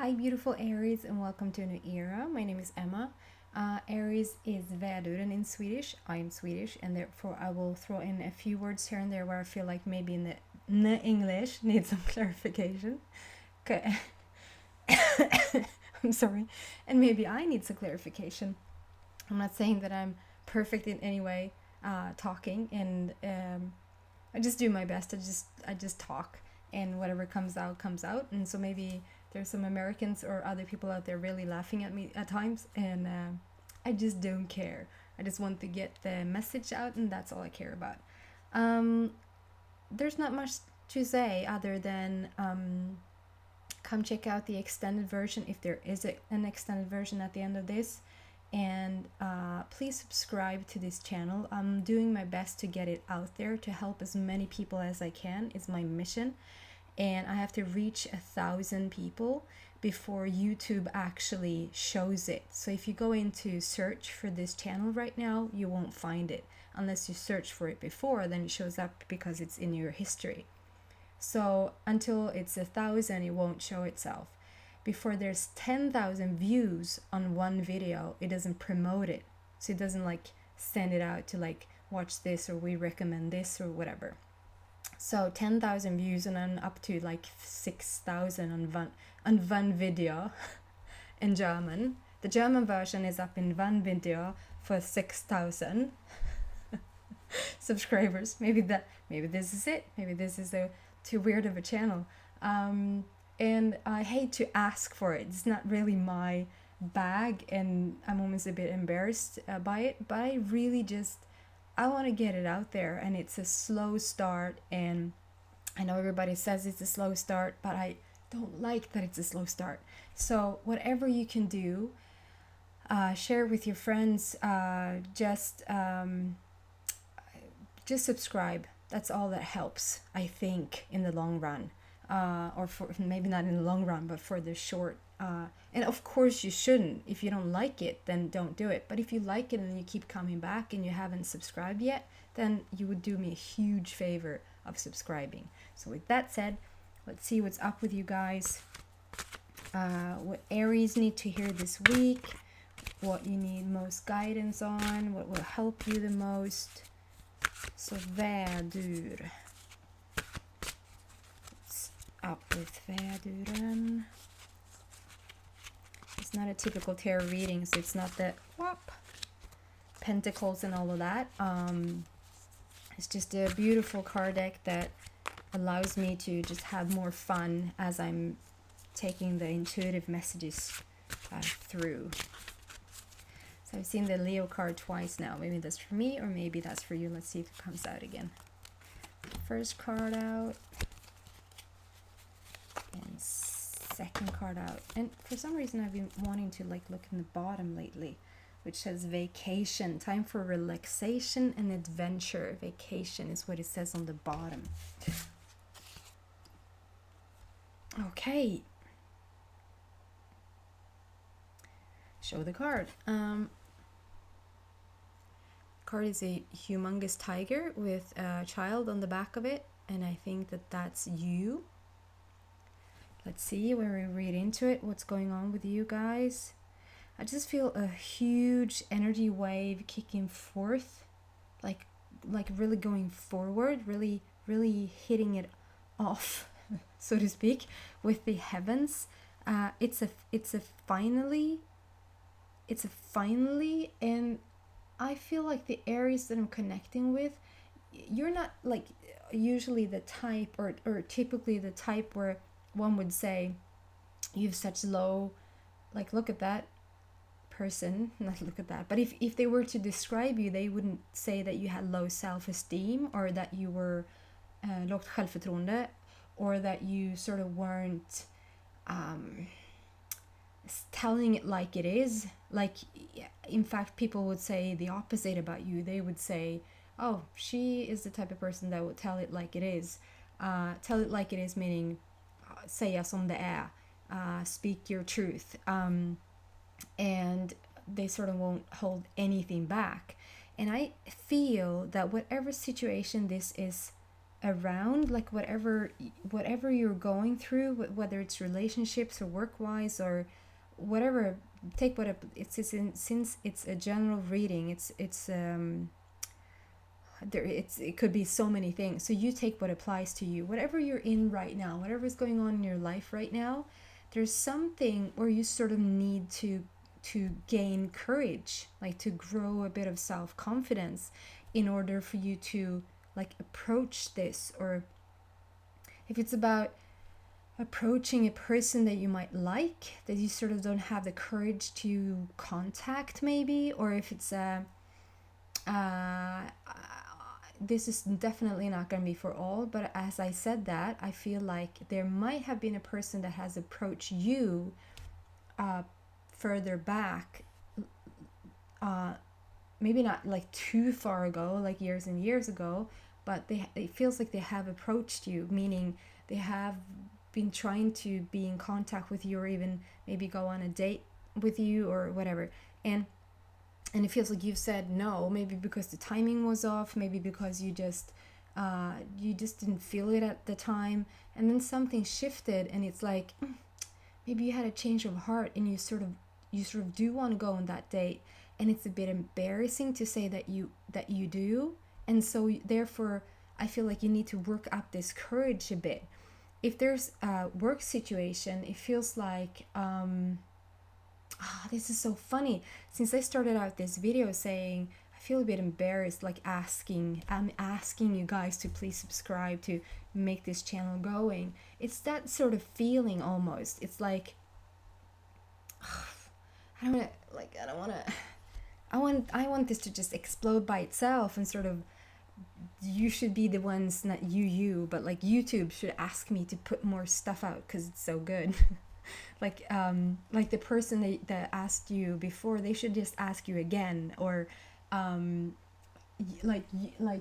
Hi, beautiful Aries, and welcome to a new era. My name is Emma. Aries is Väduren in Swedish. I am Swedish, and therefore I will throw in a few words here and there where I feel like maybe in the English needs some clarification. Okay. I'm sorry. And maybe I need some clarification. I'm not saying that I'm perfect in any way talking, and I just do my best. I just talk, and whatever comes out comes out. And so maybe there's some Americans or other people out there really laughing at me at times, and I just don't care. I just want to get the message out, and that's all I care about. There's not much to say other than come check out the extended version if there is an extended version at the end of this. And please subscribe to this channel. I'm doing my best to get it out there to help as many people as I can. It's my mission, and I have to reach 1,000 people before YouTube actually shows it. So if you go into search for this channel right now, you won't find it unless you search for it before. Then it shows up because it's in your history. So until it's 1,000, it won't show itself. Before there's 10,000 views on one video, it doesn't promote it. So it doesn't like send it out to like watch this or we recommend this or whatever. So 10,000 views, and I'm up to like 6,000 on one video in German. The German version is up in one video for 6,000 subscribers. Maybe this is it. Maybe this is too weird of a channel. And I hate to ask for it. It's not really my bag, and I'm almost a bit embarrassed by it. But I really I want to get it out there, and it's a slow start. And I know everybody says it's a slow start, but I don't like that it's a slow start. So whatever you can do, share with your friends. Just subscribe. That's all that helps, I think, in the long run. Or for maybe not in the long run, but for the short. And of course you shouldn't. If you don't like it, then don't do it. But if you like it and you keep coming back and you haven't subscribed yet, then you would do me a huge favor of subscribing. So with that said, let's see what's up with you guys. What Aries need to hear this week, what you need most guidance on, what will help you the most. Så vädur. Up with Väduren. It's not a typical tarot reading, so it's not the pentacles and all of that. It's just a beautiful card deck that allows me to just have more fun as I'm taking the intuitive messages through. So I've seen the Leo card twice now. Maybe that's for me or maybe that's for you. Let's see if it comes out again. First card out. And second card out. And for some reason I've been wanting to like look in the bottom lately, which says vacation, time for relaxation and adventure. Vacation is what it says on the bottom. Okay, show the card. Card is a humongous tiger with a child on the back of it, and I think that that's you. Let's see when we read into it what's going on with you guys. I just feel a huge energy wave kicking forth, like really going forward, really hitting it off, so to speak, with the heavens. It's a finally, and I feel like the Aries that I'm connecting with, you're not like usually the type or typically the type where one would say you have such low, like, look at that person, not look at that, but if they were to describe you, they wouldn't say that you had low self-esteem or that you were lågt självförtroende, or that you sort of weren't telling it like it is. Like, in fact, people would say the opposite about you. They would say, oh, she is the type of person that would tell it like it is. Tell it like it is meaning säga som det är, speak your truth, and they sort of won't hold anything back. And I feel that whatever situation this is around, like whatever you're going through, whether it's relationships or work wise or whatever. Take what since it's a general reading, it could be so many things, so you take what applies to you, whatever you're in right now, whatever's going on in your life right now. There's something where you sort of need to gain courage, like to grow a bit of self-confidence in order for you to like approach this. Or if it's about approaching a person that you might like, that you sort of don't have the courage to contact maybe, or if it's this is definitely not going to be for all, but as I said that, I feel like there might have been a person that has approached you further back, maybe not like too far ago, like years and years ago, but it feels like they have approached you, meaning they have been trying to be in contact with you, or even maybe go on a date with you or whatever, and it feels like you've said no, maybe because the timing was off, maybe because you just didn't feel it at the time, and then something shifted, and it's like maybe you had a change of heart, and you sort of do want to go on that date, and it's a bit embarrassing to say that you do, and so therefore I feel like you need to work up this courage a bit. If there's a work situation, it feels like this is so funny. Since I started out this video saying I feel a bit embarrassed, like I'm asking you guys to please subscribe to make this channel going. It's that sort of feeling almost. It's like I want this to just explode by itself, and sort of you should be the ones, not you, but like YouTube should ask me to put more stuff out because it's so good. like the person that asked you before, they should just ask you again, or like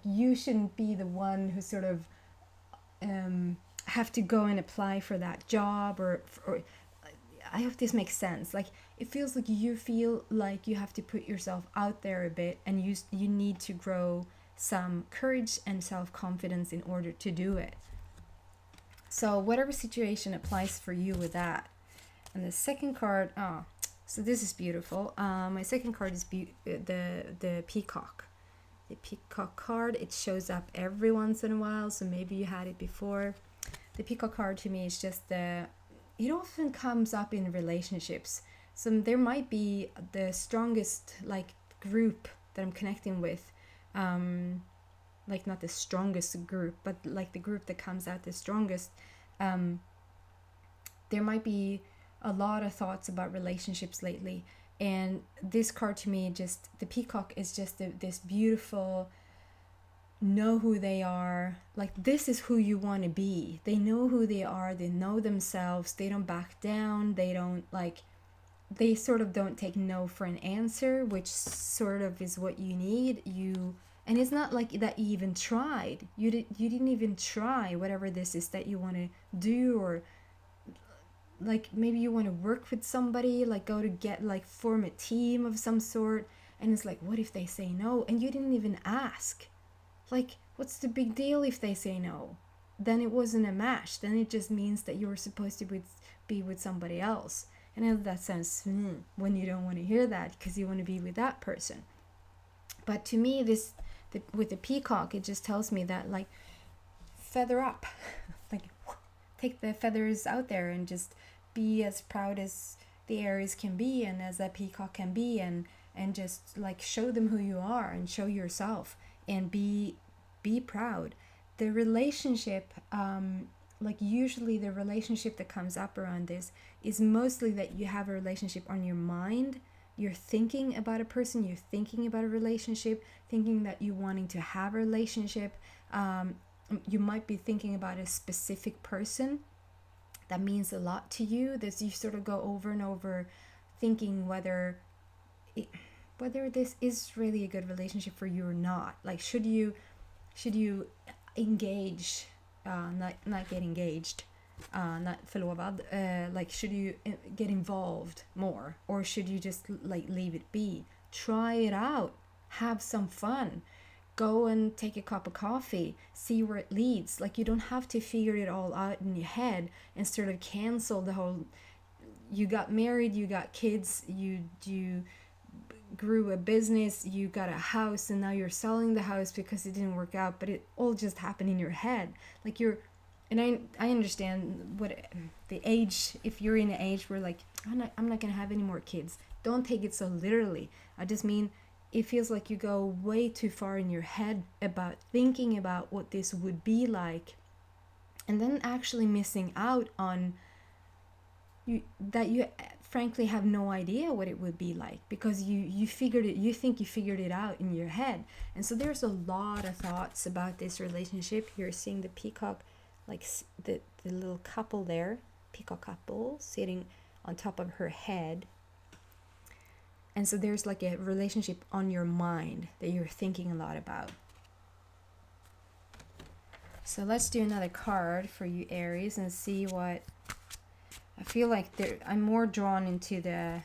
you shouldn't be the one who sort of have to go and apply for that job, or I hope this makes sense. Like it feels like you feel like you have to put yourself out there a bit, and you need to grow some courage and self-confidence in order to do it. So whatever situation applies for you with that. And the second card, so this is beautiful. My second card is the peacock. The peacock card, it shows up every once in a while, so maybe you had it before. The peacock card to me is just it often comes up in relationships. So there might be the strongest like group that I'm connecting with, like not the strongest group, but like the group that comes out the strongest. There might be a lot of thoughts about relationships lately, and this card to me, just the peacock, is just this beautiful, know who they are, like this is who you want to be. They know who they are, they know themselves, they don't back down, they sort of don't take no for an answer, which sort of is what you need. And it's not like that you even tried. You didn't even try whatever this is that you want to do, or like maybe you want to work with somebody, like go to get like form a team of some sort, and it's like, what if they say no? And you didn't even ask. Like, what's the big deal if they say no? Then it wasn't a match. Then it just means that you were supposed to be with somebody else. And I know that sounds when you don't want to hear that because you want to be with that person. But to me, with the peacock, it just tells me that, like, feather up. Like, take the feathers out there and just be as proud as the Aries can be, and as a peacock can be, and just like show them who you are, and show yourself, and be proud. The relationship, like usually the relationship that comes up around this is mostly that you have a relationship on your mind. You're thinking about a person, you're thinking about a relationship, thinking that you're wanting to have a relationship. You might be thinking about a specific person that means a lot to you. That you sort of go over and over thinking whether this is really a good relationship for you or not. Like, should you engage, not get engaged, not förlovad, like should you get involved more, or should you just like leave it be? Try it out, have some fun, go and take a cup of coffee, see where it leads. Like, you don't have to figure it all out in your head and sort of cancel the whole, you got married, you got kids, you grew a business, you got a house, and now you're selling the house because it didn't work out, but it all just happened in your head. Like, and I understand what the age, if you're in an age where like, I'm not gonna have any more kids, don't take it so literally. I just mean, it feels like you go way too far in your head about thinking about what this would be like, and then actually missing out on that you frankly have no idea what it would be like, because you figured it, you think you figured it out in your head. And so there's a lot of thoughts about this relationship. You're seeing the peacock, like the little couple there, peacock couple sitting on top of her head. And so there's like a relationship on your mind that you're thinking a lot about. So let's do another card for you, Aries, and see what I feel like. I'm more drawn into the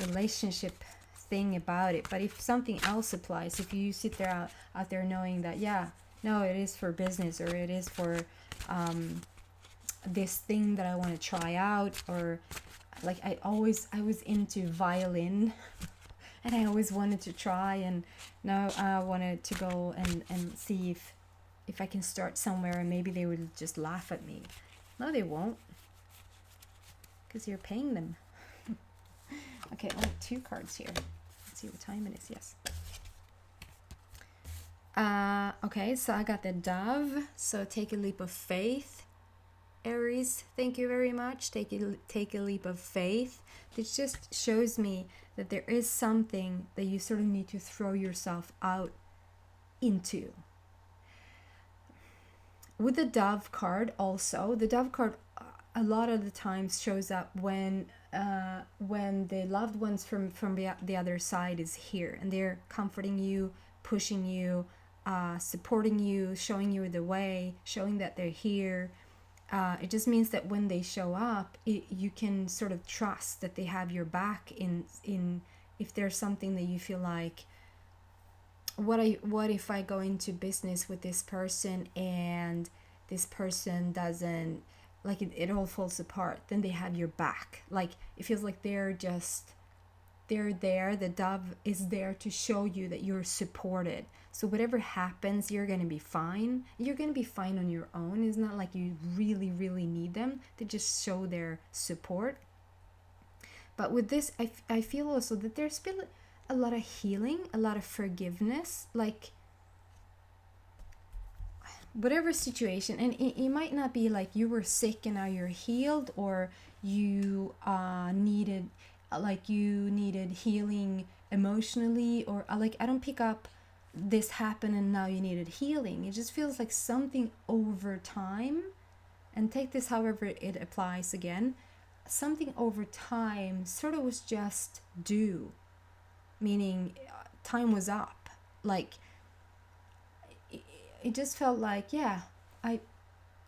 relationship thing about it. But if something else applies, if you sit there out there knowing that, yeah, no, it is for business, or it is for this thing that I want to try out, or like I was into violin and I always wanted to try, and now I wanted to go and see if I can start somewhere, and maybe they would just laugh at me. No, they won't, because you're paying them. Okay, oh, 2 cards here. Let's see what time it is. Yes. Okay, so I got the Dove. So take a leap of faith, Aries. Thank you very much. Take a leap of faith. This just shows me that there is something that you sort of need to throw yourself out into. With the Dove card also, the Dove card a lot of the times shows up when the loved ones from the other side is here, and they're comforting you, pushing you, supporting you, showing you the way, showing that they're here. It just means that when they show up, you can sort of trust that they have your back in if there's something that you feel like, what if I go into business with this person and this person doesn't, like, it all falls apart, then they have your back. Like, it feels like they're there, the Dove is there to show you that you're supported. So whatever happens, you're going to be fine. You're going to be fine on your own. It's not like you really, really need them. They just show their support. But with this, I feel also that there's been a lot of healing, a lot of forgiveness, like whatever situation. And it might not be like you were sick and now you're healed, or you needed healing emotionally, or like, I don't pick up this happened and now you needed healing. It just feels like something over time, and take this however it applies again, something over time sort of was just due, meaning time was up. Like, it just felt like, yeah,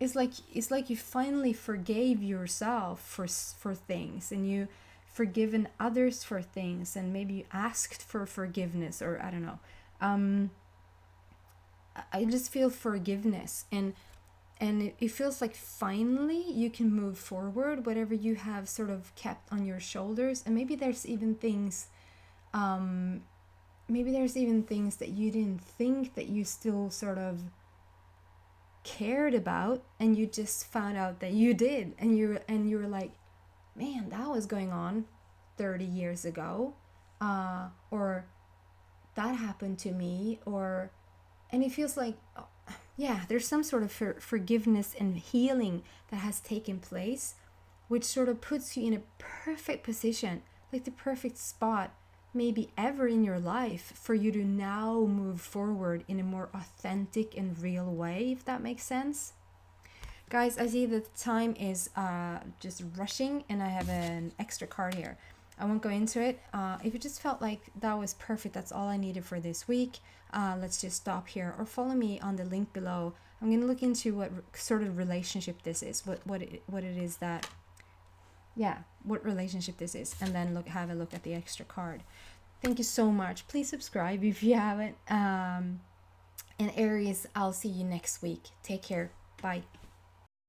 it's like you finally forgave yourself for things, and you forgiven others for things, and maybe you asked for forgiveness, or I don't know. I just feel forgiveness, and it feels like finally you can move forward, whatever you have sort of kept on your shoulders. And maybe there's even things that you didn't think that you still sort of cared about, and you just found out that you did, and you were like, man, that was going on 30 years ago, or that happened to me, and it feels like, yeah, there's some sort of forgiveness and healing that has taken place, which sort of puts you in a perfect position, like the perfect spot maybe ever in your life, for you to now move forward in a more authentic and real way, if that makes sense. Guys, I see that the time is just rushing, and I have an extra card here. I won't go into it. If it just felt like that was perfect, that's all I needed for this week, let's just stop here, or follow me on the link below. I'm going to look into what sort of relationship this is, what it is that, yeah, what relationship this is, and then have a look at the extra card. Thank you so much. Please subscribe if you haven't. And Aries, I'll see you next week. Take care. Bye.